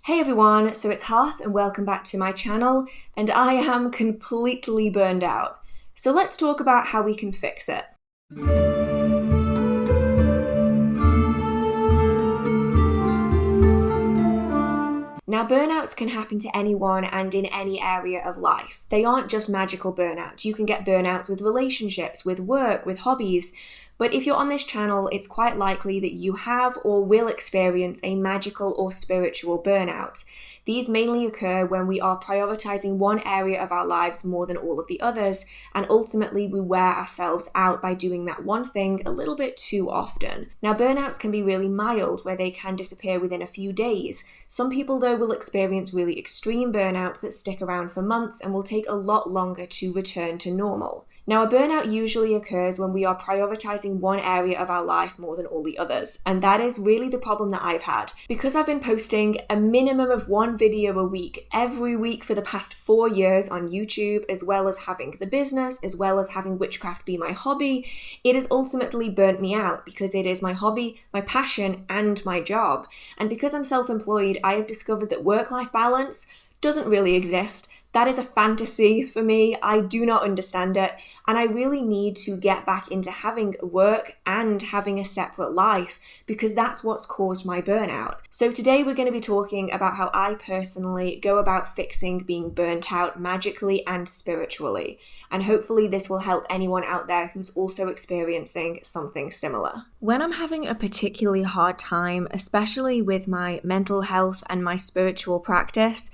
Hey everyone, so it's Hearth and welcome back to my channel, and I am completely burned out. So let's talk about how we can fix it. Now, burnouts can happen to anyone and in any area of life. They aren't just magical burnouts. You can get burnouts with relationships, with work, with hobbies. But if you're on this channel, it's quite likely that you have or will experience a magical or spiritual burnout. These mainly occur when we are prioritizing one area of our lives more than all of the others, and ultimately we wear ourselves out by doing that one thing a little bit too often. Now, burnouts can be really mild, where they can disappear within a few days. Some people, though, will experience really extreme burnouts that stick around for months and will take a lot longer to return to normal. Now, a burnout usually occurs when we are prioritizing one area of our life more than all the others, and that is really the problem that I've had. Because I've been posting a minimum of one video a week, every week for the past 4 years on YouTube, as well as having the business, as well as having witchcraft be my hobby, it has ultimately burnt me out because it is my hobby, my passion, and my job. And because I'm self-employed, I have discovered that work-life balance doesn't really exist. That is a fantasy for me. I do not understand it, and I really need to get back into having work and having a separate life because that's what's caused my burnout. So today we're going to be talking about how I personally go about fixing being burnt out magically and spiritually, and hopefully this will help anyone out there who's also experiencing something similar. When I'm having a particularly hard time, especially with my mental health and my spiritual practice,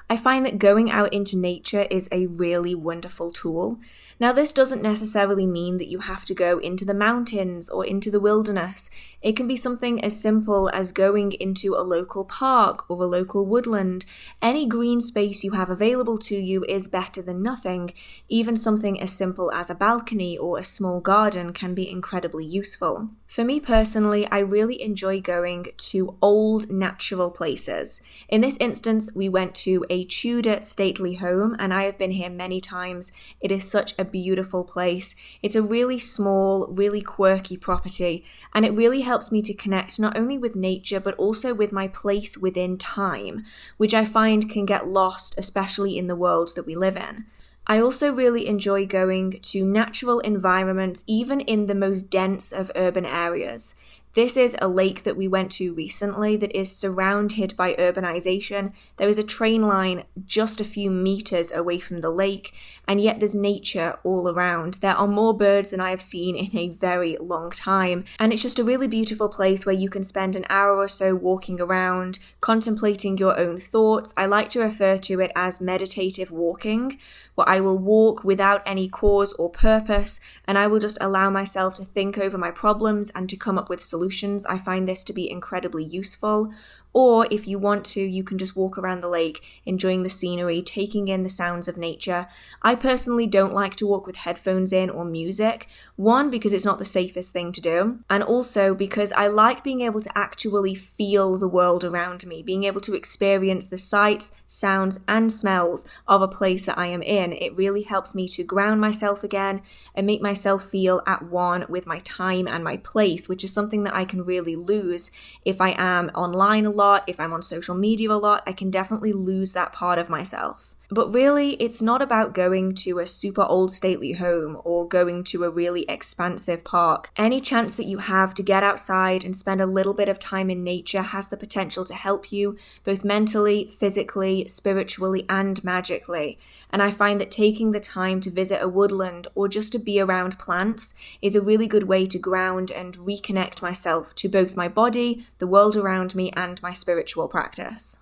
I find that going out into nature is a really wonderful tool. Now, this doesn't necessarily mean that you have to go into the mountains or into the wilderness. It can be something as simple as going into a local park or a local woodland. Any green space you have available to you is better than nothing. Even something as simple as a balcony or a small garden can be incredibly useful. For me personally, I really enjoy going to old natural places. In this instance, we went to a Tudor stately home, and I have been here many times. It is such a beautiful place. It's a really small, really quirky property, and it really helps me to connect not only with nature but also with my place within time, which I find can get lost, especially in the world that we live in. I also really enjoy going to natural environments, even in the most dense of urban areas. This is a lake that we went to recently that is surrounded by urbanization. There is a train line just a few meters away from the lake, and yet there's nature all around. There are more birds than I have seen in a very long time, and it's just a really beautiful place where you can spend an hour or so walking around, contemplating your own thoughts. I like to refer to it as meditative walking, where I will walk without any cause or purpose, and I will just allow myself to think over my problems and to come up with solutions. I find this to be incredibly useful. Or if you want to, you can just walk around the lake, enjoying the scenery, taking in the sounds of nature. I personally don't like to walk with headphones in or music. One, because it's not the safest thing to do, and also because I like being able to actually feel the world around me, being able to experience the sights, sounds, and smells of a place that I am in. It really helps me to ground myself again and make myself feel at one with my time and my place, which is something that I can really lose if I am online a lot. If I'm on social media a lot, I can definitely lose that part of myself. But really, it's not about going to a super old stately home or going to a really expansive park. Any chance that you have to get outside and spend a little bit of time in nature has the potential to help you, both mentally, physically, spiritually, and magically. And I find that taking the time to visit a woodland or just to be around plants is a really good way to ground and reconnect myself to both my body, the world around me, and my spiritual practice.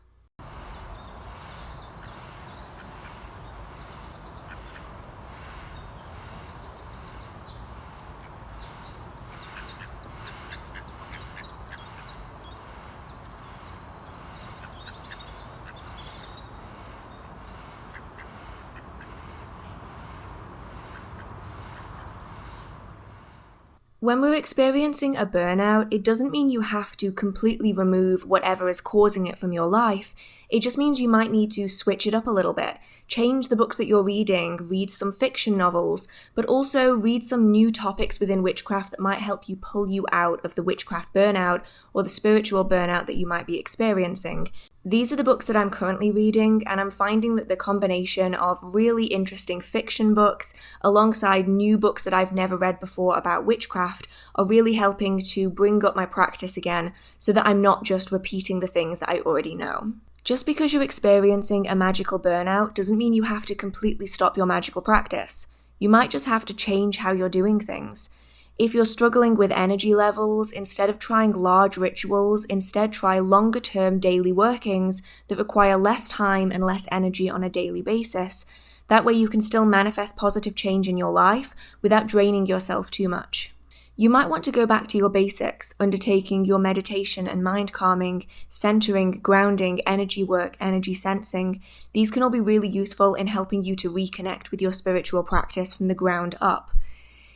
When we're experiencing a burnout, it doesn't mean you have to completely remove whatever is causing it from your life. It just means you might need to switch it up a little bit, change the books that you're reading, read some fiction novels, but also read some new topics within witchcraft that might help you pull you out of the witchcraft burnout or the spiritual burnout that you might be experiencing. These are the books that I'm currently reading, and I'm finding that the combination of really interesting fiction books alongside new books that I've never read before about witchcraft are really helping to bring up my practice again so that I'm not just repeating the things that I already know. Just because you're experiencing a magical burnout doesn't mean you have to completely stop your magical practice. You might just have to change how you're doing things. If you're struggling with energy levels, instead of trying large rituals, instead try longer-term daily workings that require less time and less energy on a daily basis. That way you can still manifest positive change in your life without draining yourself too much. You might want to go back to your basics, undertaking your meditation and mind calming, centering, grounding, energy work, energy sensing. These can all be really useful in helping you to reconnect with your spiritual practice from the ground up.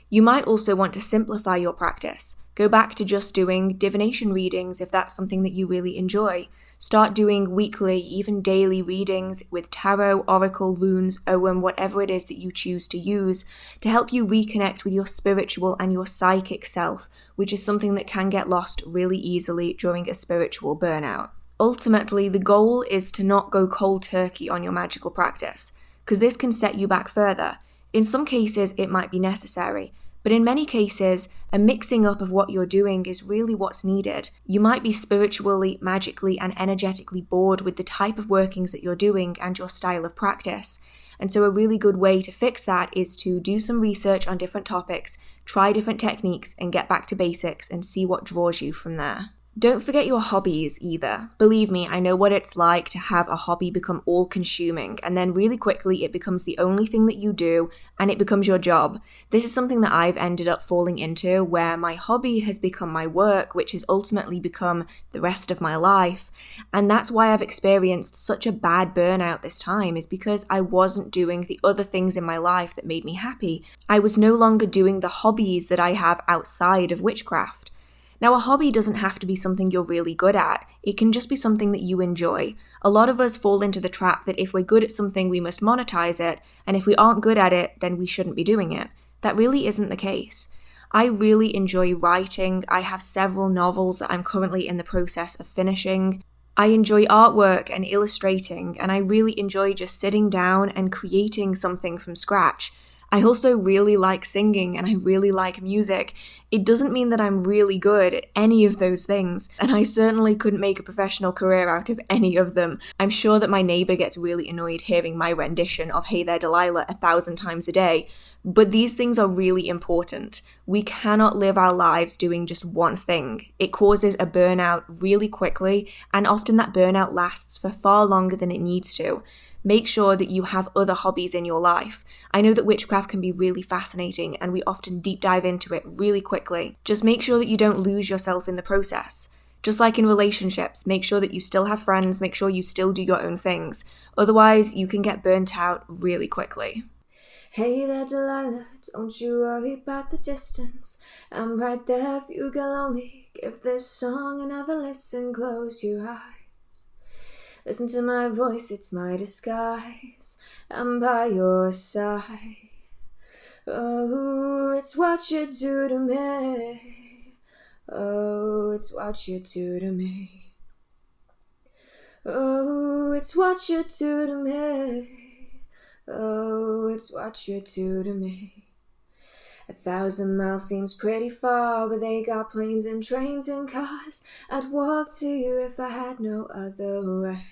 You might also want to simplify your practice. Go back to just doing divination readings if that's something that you really enjoy. Start doing weekly, even daily readings with tarot, oracle, runes, ogham, whatever it is that you choose to use to help you reconnect with your spiritual and your psychic self, which is something that can get lost really easily during a spiritual burnout. Ultimately, the goal is to not go cold turkey on your magical practice, because this can set you back further. In some cases, it might be necessary, but in many cases, a mixing up of what you're doing is really what's needed. You might be spiritually, magically, and energetically bored with the type of workings that you're doing and your style of practice. And so a really good way to fix that is to do some research on different topics, try different techniques, and get back to basics and see what draws you from there. Don't forget your hobbies either. Believe me, I know what it's like to have a hobby become all-consuming, and then really quickly it becomes the only thing that you do, and it becomes your job. This is something that I've ended up falling into, where my hobby has become my work, which has ultimately become the rest of my life. And that's why I've experienced such a bad burnout this time, is because I wasn't doing the other things in my life that made me happy. I was no longer doing the hobbies that I have outside of witchcraft. Now, a hobby doesn't have to be something you're really good at. It can just be something that you enjoy. A lot of us fall into the trap that if we're good at something, we must monetize it, and if we aren't good at it, then we shouldn't be doing it. That really isn't the case. I really enjoy writing. I have several novels that I'm currently in the process of finishing. I enjoy artwork and illustrating, and I really enjoy just sitting down and creating something from scratch. I also really like singing and I really like music. It doesn't mean that I'm really good at any of those things, and I certainly couldn't make a professional career out of any of them. I'm sure that my neighbour gets really annoyed hearing my rendition of Hey There Delilah 1,000 times a day, but these things are really important. We cannot live our lives doing just one thing. It causes a burnout really quickly, and often that burnout lasts for far longer than it needs to. Make sure that you have other hobbies in your life. I know that witchcraft can be really fascinating and we often deep dive into it really quickly. Just make sure that you don't lose yourself in the process. Just like in relationships, make sure that you still have friends, make sure you still do your own things. Otherwise, you can get burnt out really quickly. Hey there, Delilah, don't you worry about the distance. I'm right there if you get lonely. Give this song another listen, close your eyes. Listen to my voice, it's my disguise. I'm by your side. Oh, it's what you do to me. Oh, it's what you do to me. Oh, it's what you do to me. Oh, it's what you do to me. 1,000 miles seems pretty far, but they got planes and trains and cars. I'd walk to you if I had no other way.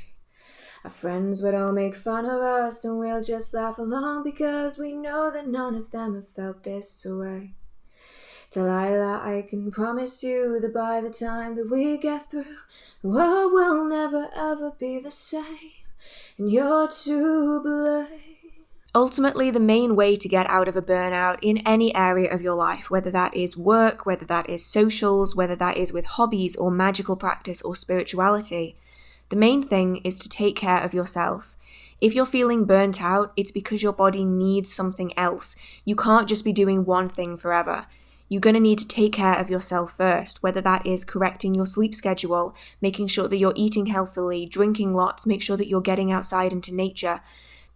Our friends would all make fun of us, and we'll just laugh along because we know that none of them have felt this way. Delilah, I can promise you that by the time that we get through, the world will never ever be the same, and you're to blame. Ultimately, the main way to get out of a burnout in any area of your life, whether that is work, whether that is socials, whether that is with hobbies or magical practice or spirituality, the main thing is to take care of yourself. If you're feeling burnt out, it's because your body needs something else. You can't just be doing one thing forever. You're going to need to take care of yourself first, whether that is correcting your sleep schedule, making sure that you're eating healthily, drinking lots, make sure that you're getting outside into nature.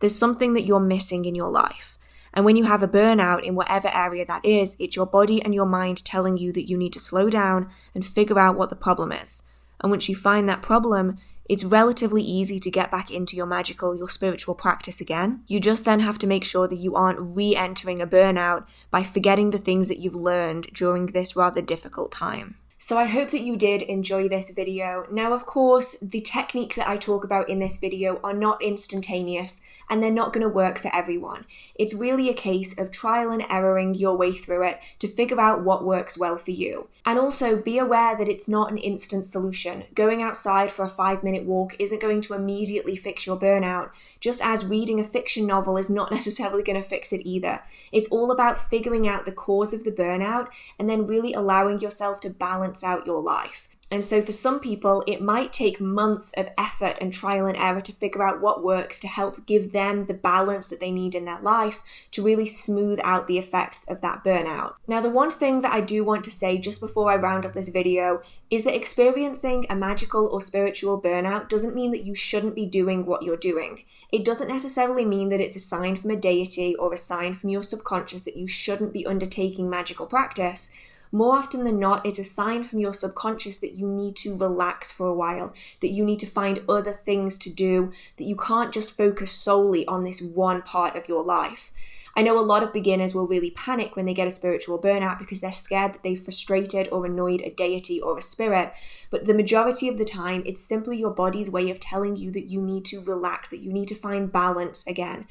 There's something that you're missing in your life. And when you have a burnout in whatever area that is, it's your body and your mind telling you that you need to slow down and figure out what the problem is. And once you find that problem, it's relatively easy to get back into your spiritual practice again. You just then have to make sure that you aren't re-entering a burnout by forgetting the things that you've learned during this rather difficult time. So I hope that you did enjoy this video. Now, of course, the techniques that I talk about in this video are not instantaneous and they're not going to work for everyone. It's really a case of trial and erroring your way through it to figure out what works well for you. And also be aware that it's not an instant solution. Going outside for a 5-minute walk isn't going to immediately fix your burnout, just as reading a fiction novel is not necessarily going to fix it either. It's all about figuring out the cause of the burnout and then really allowing yourself to balance out your life. And so for some people, it might take months of effort and trial and error to figure out what works to help give them the balance that they need in their life to really smooth out the effects of that burnout. Now, the one thing that I do want to say just before I round up this video is that experiencing a magical or spiritual burnout doesn't mean that you shouldn't be doing what you're doing. It doesn't necessarily mean that it's a sign from a deity or a sign from your subconscious that you shouldn't be undertaking magical practice. More often than not, it's a sign from your subconscious that you need to relax for a while, that you need to find other things to do, that you can't just focus solely on this one part of your life. I know a lot of beginners will really panic when they get a spiritual burnout because they're scared that they've frustrated or annoyed a deity or a spirit, but the majority of the time, it's simply your body's way of telling you that you need to relax, that you need to find balance again.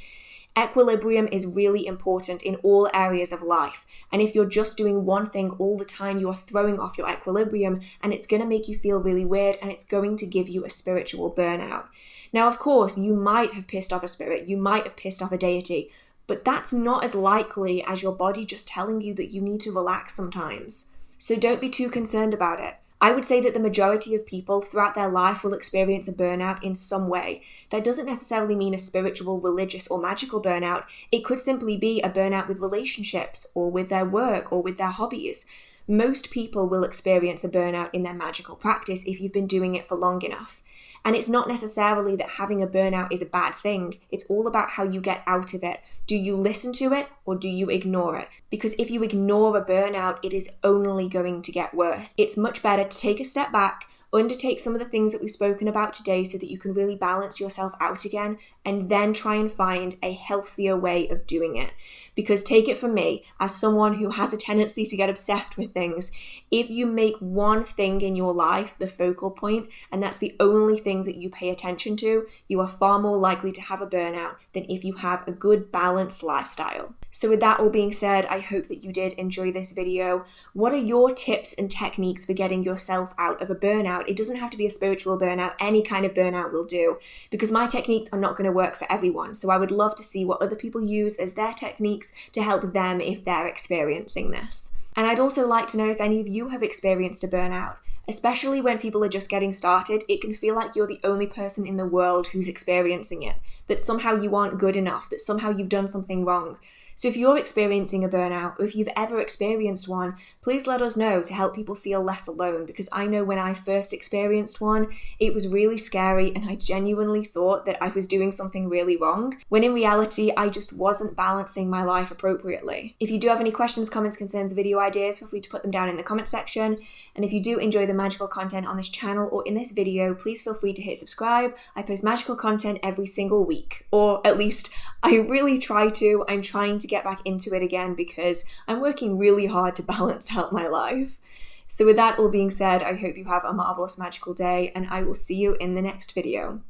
Equilibrium is really important in all areas of life. And if you're just doing one thing all the time, you are throwing off your equilibrium and it's going to make you feel really weird and it's going to give you a spiritual burnout. Now, of course, you might have pissed off a spirit, you might have pissed off a deity, but that's not as likely as your body just telling you that you need to relax sometimes. So don't be too concerned about it. I would say that the majority of people throughout their life will experience a burnout in some way. That doesn't necessarily mean a spiritual, religious, or magical burnout. It could simply be a burnout with relationships, or with their work, or with their hobbies. Most people will experience a burnout in their magical practice if you've been doing it for long enough. And it's not necessarily that having a burnout is a bad thing. It's all about how you get out of it. Do you listen to it or do you ignore it? Because if you ignore a burnout, it is only going to get worse. It's much better to take a step back, undertake some of the things that we've spoken about today so that you can really balance yourself out again, and then try and find a healthier way of doing it. Because take it from me, as someone who has a tendency to get obsessed with things, if you make one thing in your life the focal point, and that's the only thing that you pay attention to, you are far more likely to have a burnout than if you have a good balanced lifestyle. So with that all being said, I hope that you did enjoy this video. What are your tips and techniques for getting yourself out of a burnout? It doesn't have to be a spiritual burnout, any kind of burnout will do, because my techniques are not going to work for everyone. So I would love to see what other people use as their techniques to help them if they're experiencing this. And I'd also like to know if any of you have experienced a burnout. Especially when people are just getting started, it can feel like you're the only person in the world who's experiencing it, that somehow you aren't good enough, that somehow you've done something wrong. So if you're experiencing a burnout, or if you've ever experienced one, please let us know to help people feel less alone, because I know when I first experienced one, it was really scary and I genuinely thought that I was doing something really wrong, when in reality, I just wasn't balancing my life appropriately. If you do have any questions, comments, concerns, video ideas, feel free to put them down in the comment section. And if you do enjoy the magical content on this channel or in this video, please feel free to hit subscribe. I post magical content every single week, or at least I really try to. I'm trying to get back into it again because I'm working really hard to balance out my life. So with that all being said, I hope you have a marvelous magical day and I will see you in the next video.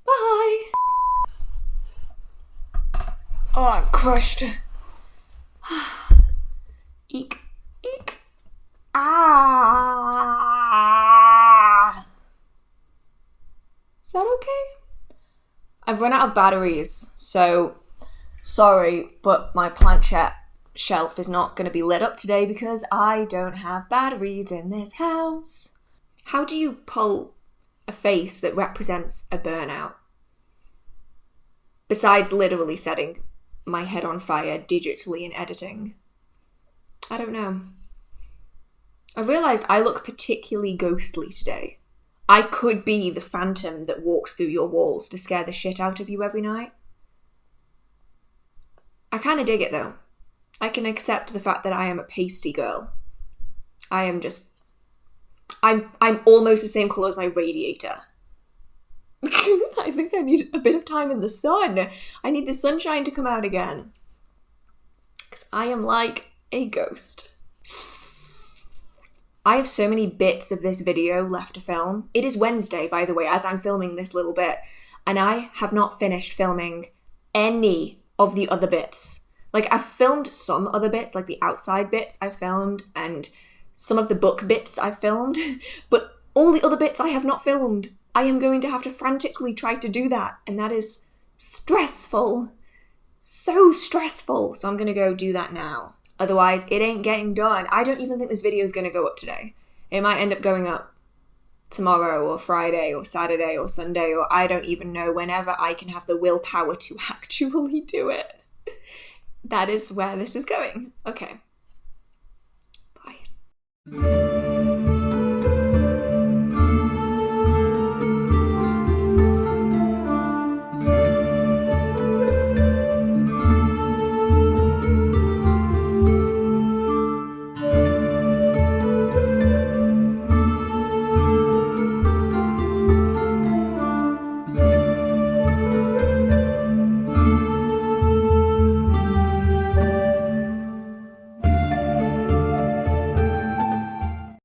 Bye! Oh, I'm crushed. Eek, eek. Ah! Is that okay? I've run out of batteries, so sorry, but my planchette shelf is not going to be lit up today because I don't have batteries in this house. How do you pull a face that represents a burnout? Besides literally setting my head on fire digitally in editing. I don't know. I realised I look particularly ghostly today. I could be the phantom that walks through your walls to scare the shit out of you every night. I kind of dig it though. I can accept the fact that I am a pasty girl. I'm almost the same colour as my radiator. I think I need a bit of time in the sun. I need the sunshine to come out again. Because I am like a ghost. I have so many bits of this video left to film. It is Wednesday, by the way, as I'm filming this little bit, and I have not finished filming any of the other bits. Like, I've filmed some other bits, like the outside bits I filmed, and some of the book bits I filmed, but all the other bits I have not filmed. I am going to have to frantically try to do that, and that is stressful. So stressful. So I'm going to go do that now. Otherwise, it ain't getting done. I don't even think this video is going to go up today. It might end up going up tomorrow or Friday or Saturday or Sunday, or I don't even know, whenever I can have the willpower to actually do it. That is where this is going. Okay. Bye.